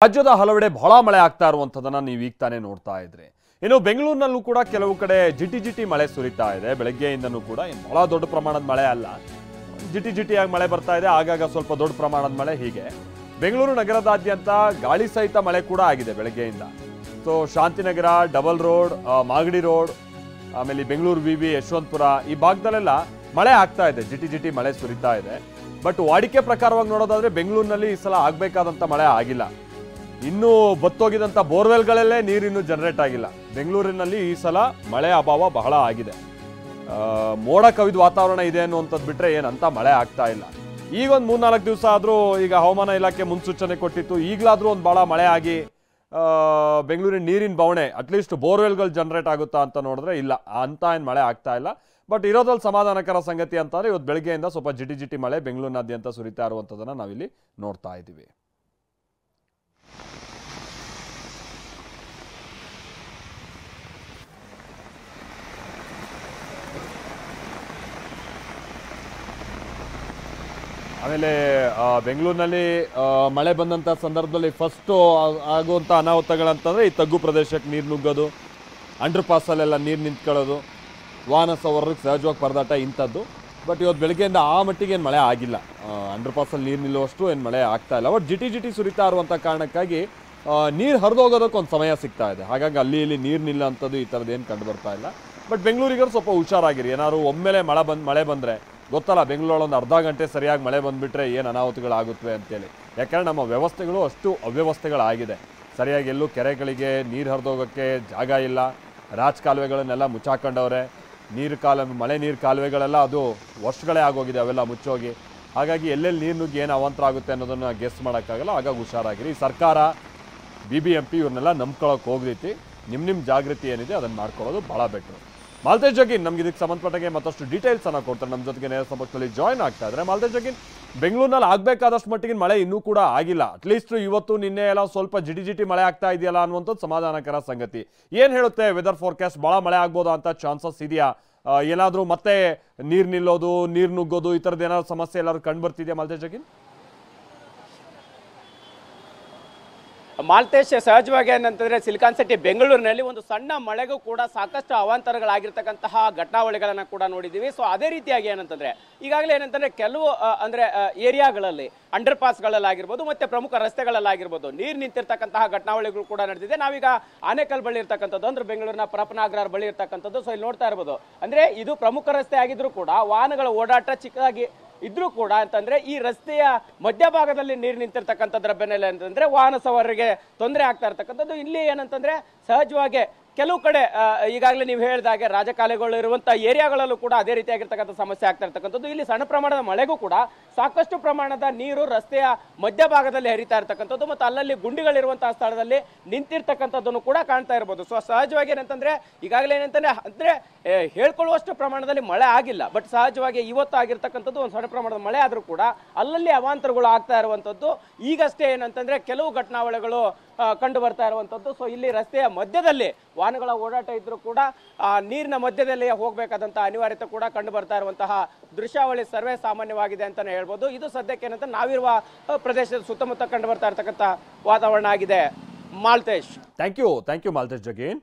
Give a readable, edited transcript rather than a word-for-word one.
ರಾಜ್ಯದ ಹಲವೆಡೆ ಬಹಳ ಮಳೆ ಆಗ್ತಾ ಇರುವಂತದನ್ನ ನೀವು ಈಗ ತಾನೇ ನೋಡ್ತಾ ಇದ್ರಿ. ಇನ್ನು ಬೆಂಗಳೂರಿನಲ್ಲೂ ಕೂಡ ಕೆಲವು ಕಡೆ ಜಿಟಿ ಮಳೆ ಸುರಿತಾ ಇದೆ. ಬೆಳಗ್ಗೆಯಿಂದನೂ ಕೂಡ ಬಹಳ ದೊಡ್ಡ ಪ್ರಮಾಣದ ಮಳೆ ಅಲ್ಲ, ಜಿಟಿಯಾಗಿ ಮಳೆ ಬರ್ತಾ ಇದೆ, ಆಗಾಗ ಸ್ವಲ್ಪ ದೊಡ್ಡ ಪ್ರಮಾಣದ ಮಳೆ. ಹೀಗೆ ಬೆಂಗಳೂರು ನಗರದಾದ್ಯಂತ ಗಾಳಿ ಸಹಿತ ಮಳೆ ಕೂಡ ಆಗಿದೆ ಬೆಳಗ್ಗೆಯಿಂದ. So Shantinagar, double road, Magadi road, ಆಮೇಲೆ ಬೆಂಗಳೂರು ವಿವಿ, ಯಶವಂತಪುರ ಈ ಭಾಗದಲ್ಲೆಲ್ಲ ಮಳೆ ಆಗ್ತಾ ಇದೆ, ಜಿಟಿ ಮಳೆ ಸುರಿತಾ ಇದೆ. ಬಟ್ ವಾಡಿಕೆ ಪ್ರಕಾರವಾಗಿ ನೋಡೋದಾದ್ರೆ ಬೆಂಗಳೂರಿನಲ್ಲಿ ಈ ಸಲ ಆಗ್ಬೇಕಾದಂತ ಮಳೆ ಆಗಿಲ್ಲ. ಇನ್ನೂ ಬತ್ತೋಗಿದಂತ ಬೋರ್ವೆಲ್ಗಳಲ್ಲೇ ನೀರಿನ್ನೂ ಜನರೇಟ್ ಆಗಿಲ್ಲ. ಬೆಂಗಳೂರಿನಲ್ಲಿ ಈ ಸಲ ಮಳೆ ಅಭಾವ ಬಹಳ ಆಗಿದೆ. ಮೋಡ ಕವಿದ ವಾತಾವರಣ ಇದೆ ಅನ್ನುವಂಥದ್ದು ಬಿಟ್ರೆ ಏನಂತ ಮಳೆ ಆಗ್ತಾ ಇಲ್ಲ. ಈಗ ಒಂದು 3-4 ದಿವಸ ಆದರೂ ಈಗ ಹವಾಮಾನ ಇಲಾಖೆ ಮುನ್ಸೂಚನೆ ಕೊಟ್ಟಿತ್ತು, ಈಗಲಾದರೂ ಒಂದು ಭಾಳ ಮಳೆ ಆಗಿ ಬೆಂಗಳೂರಿನ ನೀರಿನ ಬವಣೆ ಅಟ್ಲೀಸ್ಟ್ ಬೋರ್ವೆಲ್ಗಳು ಜನರೇಟ್ ಆಗುತ್ತಾ ಅಂತ ನೋಡಿದ್ರೆ ಇಲ್ಲ, ಅಂತ ಏನು ಮಳೆ ಆಗ್ತಾ ಇಲ್ಲ. ಬಟ್ ಇರೋದ್ರಲ್ಲಿ ಸಮಾಧಾನಕರ ಸಂಗತಿ ಅಂತಂದ್ರೆ ಇವತ್ತು ಬೆಳಗ್ಗೆಯಿಂದ ಸ್ವಲ್ಪ ಜಿಟಿ ಮಳೆ ಬೆಂಗಳೂರಿನಾದ್ಯಂತ ಸುರಿತಾ ಇರುವಂಥದ್ದನ್ನು ನಾವಿಲ್ಲಿ ನೋಡ್ತಾ ಇದ್ದೀವಿ. ಆಮೇಲೆ ಬೆಂಗಳೂರಿನಲ್ಲಿ ಮಳೆ ಬಂದಂಥ ಸಂದರ್ಭದಲ್ಲಿ ಫಸ್ಟು ಆಗುವಂಥ ಅನಾಹುತಗಳಂತಂದರೆ ಈ ತಗ್ಗು ಪ್ರದೇಶಕ್ಕೆ ನೀರು ನುಗ್ಗೋದು, ಅಂಡರ್ ಪಾಸಲ್ಲೆಲ್ಲ ನೀರು ನಿಂತ್ಕೊಳ್ಳೋದು, ವಾಹನ ಸವಾರರಿಗೆ ಸಹಜವಾಗಿ ಪರದಾಟ ಇಂಥದ್ದು. ಬಟ್ ಇವತ್ತು ಬೆಳಗ್ಗೆಯಿಂದ ಆ ಮಟ್ಟಿಗೆ ಏನು ಮಳೆ ಆಗಿಲ್ಲ, ಅಂಡರ್ ಪಾಸಲ್ಲಿ ನೀರು ನಿಲ್ಲುವಷ್ಟು ಏನು ಮಳೆ ಆಗ್ತಾ ಇಲ್ಲ. ಬಟ್ ಜಿಟಿ ಸುರಿತಾ ಇರುವಂಥ ಕಾರಣಕ್ಕಾಗಿ ನೀರು ಹರಿದೋಗೋದಕ್ಕೆ ಒಂದು ಸಮಯ ಸಿಗ್ತಾ ಇದೆ. ಹಾಗಾಗಿ ಅಲ್ಲಿ ಇಲ್ಲಿ ನೀರು ನಿಲ್ಲ ಅಂಥದ್ದು ಈ ಥರದ್ದು ಏನು ಕಂಡು ಬರ್ತಾ ಇಲ್ಲ. ಬಟ್ ಬೆಂಗಳೂರಿಗರು ಸ್ವಲ್ಪ ಹುಷಾರಾಗಿರಿ. ಏನಾದ್ರು ಒಮ್ಮೆಲೆ ಮಳೆ ಬಂದರೆ ಗೊತ್ತಲ್ಲ, ಬೆಂಗಳೂರಲ್ಲಿ ಒಂದು ಅರ್ಧ ಗಂಟೆ ಸರಿಯಾಗಿ ಮಳೆ ಬಂದುಬಿಟ್ರೆ ಏನು ಅನಾಹುತಗಳಾಗುತ್ತವೆ ಅಂತೇಳಿ. ಯಾಕಂದರೆ ನಮ್ಮ ವ್ಯವಸ್ಥೆಗಳು ಅಷ್ಟು ಅವ್ಯವಸ್ಥೆಗಳಾಗಿದೆ. ಸರಿಯಾಗಿ ಎಲ್ಲೂ ಕೆರೆಗಳಿಗೆ ನೀರು ಹರಿದೋಗೋಕ್ಕೆ ಜಾಗ ಇಲ್ಲ, ರಾಜಕಾಲುವೆಗಳನ್ನೆಲ್ಲ ಮುಚ್ಚಾಕೊಂಡವ್ರೆ. ಮಳೆ ನೀರು ಕಾಲುವೆಗಳೆಲ್ಲ ಅದು ವರ್ಷಗಳೇ ಆಗೋಗಿದೆ, ಅವೆಲ್ಲ ಮುಚ್ಚೋಗಿ. ಹಾಗಾಗಿ ಎಲ್ಲೆಲ್ಲಿ ನೀರು ನುಗ್ಗಿ ಏನು ಅವಾಂತರ ಆಗುತ್ತೆ ಅನ್ನೋದನ್ನು ಗೆಸ್ ಮಾಡೋಕ್ಕಾಗಲ್ಲ. ಹಾಗಾಗಿ ಹುಷಾರಾಗಿರಿ. ಸರ್ಕಾರ, BBMP ಇವ್ರನ್ನೆಲ್ಲ ನಂಬ್ಕೊಳ್ಳೋಕೆ ಹೋಗ್ದೈತಿ. ನಿಮ್ಮ ಜಾಗೃತಿ ಏನಿದೆ ಅದನ್ನು ಮಾಡ್ಕೊಳ್ಳೋದು ಭಾಳ ಬೆಟ್ರು. ಮಾಲ್ತೇಶ್ ಜಗೀನ್ ನಮ್ಗೆ ಇದಕ್ಕೆ ಸಂಬಂಧಪಟ್ಟಾಗೆ ಮತ್ತಷ್ಟು ಡೀಟೇಲ್ಸ್ ಅನ್ನ ಕೊಡ್ತಾರೆ. ನಮ್ಮ ಜೊತೆಗೆ ನೇರ ಸಂಪರ್ಕದಲ್ಲಿ ಜಾಯ್ನ್ ಆಗ್ತಾ ಇದ್ದಾರೆ. ಮಾಲ್ತೇಶ್ ಜಗೀನ್, ಬೆಂಗಳೂರಿನಲ್ಲಿ ಆಗಬೇಕಾದಷ್ಟು ಮಟ್ಟಿಗೆ ಮಳೆ ಇನ್ನೂ ಕೂಡ ಆಗಿಲ್ಲ. ಅಟ್ಲೀಸ್ಟ್ ಇವತ್ತು ನಿನ್ನೆ ಎಲ್ಲ ಸ್ವಲ್ಪ ಜಿಟಿ ಮಳೆ ಆಗ್ತಾ ಇದೆಯಲ್ಲ ಅನ್ನುವಂಥದ್ದು ಸಮಾಧಾನಕರ ಸಂಗತಿ. ಏನು ಹೇಳುತ್ತೆ ವೆದರ್ ಫೋರ್ಕಾಸ್ಟ್? ಭಾಳ ಮಳೆ ಆಗ್ಬೋದಾ ಅಂತ ಚಾನ್ಸಸ್ ಇದೆಯಾ? ಏನಾದರೂ ಮತ್ತೆ ನೀರು ನಿಲ್ಲೋದು, ನೀರು ನುಗ್ಗೋದು ಈ ಥರದ್ದು ಏನಾದ್ರು ಸಮಸ್ಯೆ ಎಲ್ಲರೂ ಕಂಡು ಬರ್ತಿದೆಯಾ ಮಾಲ್ತೇಶ್ ಜಗೀನ್? ಮಾಲ್ತೇಶ್, ಸಹಜವಾಗಿ ಏನಂತಂದ್ರೆ ಸಿಲಿಕಾನ್ ಸಿಟಿ ಬೆಂಗಳೂರಿನಲ್ಲಿ ಒಂದು ಸಣ್ಣ ಮಳೆಗೂ ಕೂಡ ಸಾಕಷ್ಟು ಅವಾಂತರಗಳಾಗಿರ್ತಕ್ಕಂತಹ ಘಟನಾವಳಿಗಳನ್ನ ಕೂಡ ನೋಡಿದ್ದೀವಿ. ಸೊ ಅದೇ ರೀತಿಯಾಗಿ ಏನಂತಂದ್ರೆ ಈಗಾಗಲೇ ಏನಂತಂದ್ರೆ ಕೆಲವು ಏರಿಯಾಗಳಲ್ಲಿ ಅಂಡರ್ ಪಾಸ್ಗಳಲ್ಲಾಗಿರ್ಬೋದು ಮತ್ತೆ ಪ್ರಮುಖ ರಸ್ತೆಗಳಲ್ಲಾಗಿರ್ಬೋದು ನೀರು ನಿಂತಿರ್ತಕ್ಕಂತಹ ಘಟನಾವಳಿಗಳು ಕೂಡ ನಡೆದಿದೆ. ನಾವೀಗ ಆನೇಕಲ್ ಬಳಿ ಇರ್ತಕ್ಕಂಥದ್ದು ಅಂದ್ರೆ ಬೆಂಗಳೂರಿನ ಪರಪನಾಗ್ರಹಾರ ಬಳಿ ಇರ್ತಕ್ಕಂಥದ್ದು. ಸೊ ಇಲ್ಲಿ ನೋಡ್ತಾ ಇರ್ಬೋದು, ಅಂದ್ರೆ ಇದು ಪ್ರಮುಖ ರಸ್ತೆ ಆಗಿದ್ರು ಕೂಡ ವಾಹನಗಳ ಓಡಾಟ ಚಿಕ್ಕದಾಗಿ ಇದ್ರೂ ಕೂಡ ಅಂತಂದ್ರೆ ಈ ರಸ್ತೆಯ ಮಧ್ಯಭಾಗದಲ್ಲಿ ನೀರು ನಿಂತಿರ್ತಕ್ಕಂಥದ್ರ ಬೆನ್ನಲ್ಲೇ ಅಂತಂದ್ರೆ ವಾಹನ ಸವಾರರಿಗೆ ತೊಂದರೆ ಆಗ್ತಾ ಇರ್ತಕ್ಕಂಥದ್ದು. ಇಲ್ಲಿ ಏನಂತಂದ್ರೆ ಸಹಜವಾಗಿ ಕೆಲವು ಕಡೆ ಈಗಾಗಲೇ ನೀವು ಹೇಳಿದಾಗೆ ರಾಜಕಾಲುವೆಗಳು ಇರುವಂತಹ ಏರಿಯಾಗಳಲ್ಲೂ ಕೂಡ ಅದೇ ರೀತಿಯಾಗಿರ್ತಕ್ಕಂಥ ಸಮಸ್ಯೆ ಆಗ್ತಾ ಇರ್ತಕ್ಕಂಥದ್ದು. ಇಲ್ಲಿ ಸಣ್ಣ ಪ್ರಮಾಣದ ಮಳೆಗೂ ಕೂಡ ಸಾಕಷ್ಟು ಪ್ರಮಾಣದ ನೀರು ರಸ್ತೆಯ ಮಧ್ಯಭಾಗದಲ್ಲಿ ಹರಿತಾ ಇರ್ತಕ್ಕಂಥದ್ದು ಮತ್ತು ಅಲ್ಲಲ್ಲಿ ಗುಂಡಿಗಳಿರುವಂತಹ ಸ್ಥಳದಲ್ಲಿ ನಿಂತಿರ್ತಕ್ಕಂಥದ್ದನ್ನು ಕೂಡ ಕಾಣ್ತಾ ಇರ್ಬೋದು. ಸೊ ಸಹಜವಾಗಿ ಏನಂತಂದ್ರೆ ಈಗಾಗಲೇ ಏನಂತಂದ್ರೆ ಅಂದ್ರೆ ಹೇಳ್ಕೊಳ್ಳುವಷ್ಟು ಪ್ರಮಾಣದಲ್ಲಿ ಮಳೆ ಆಗಿಲ್ಲ. ಬಟ್ ಸಹಜವಾಗಿ ಇವತ್ತು ಆಗಿರ್ತಕ್ಕಂಥದ್ದು ಒಂದು ಸಣ್ಣ ಪ್ರಮಾಣದ ಮಳೆ ಆದ್ರೂ ಕೂಡ ಅಲ್ಲಲ್ಲಿ ಅವಾಂತರಗಳು ಆಗ್ತಾ ಇರುವಂತದ್ದು. ಈಗಷ್ಟೇ ಏನಂತಂದ್ರೆ ಕೆಲವು ಘಟನಾವಳಿಗಳು ಕಂಡು ಬರ್ತಾ ಇರುವಂತದ್ದು. ಸೊ ಇಲ್ಲಿ ರಸ್ತೆಯ ಮಧ್ಯದಲ್ಲಿ ವಾಹನಗಳ ಓಡಾಟ ಇದ್ರೂ ಕೂಡ ನೀರಿನ ಮಧ್ಯದಲ್ಲಿ ಹೋಗಬೇಕಾದಂತಹ ಅನಿವಾರ್ಯತೆ ಕೂಡ ಕಂಡು ಬರ್ತಾ ಇರುವಂತಹ ದೃಶ್ಯಾವಳಿ ಸರ್ವೇ ಸಾಮಾನ್ಯವಾಗಿದೆ ಅಂತಾನೆ ಹೇಳ್ಬೋದು. ಇದು ಸದ್ಯಕ್ಕೆ ಏನಂತ ನಾವಿರುವ ಪ್ರದೇಶದ ಸುತ್ತಮುತ್ತ ಕಂಡು ಬರ್ತಾ ಇರತಕ್ಕಂಥ ವಾತಾವರಣ ಆಗಿದೆ. Maltesh, thank you Maltesh ಜಗೀನ್.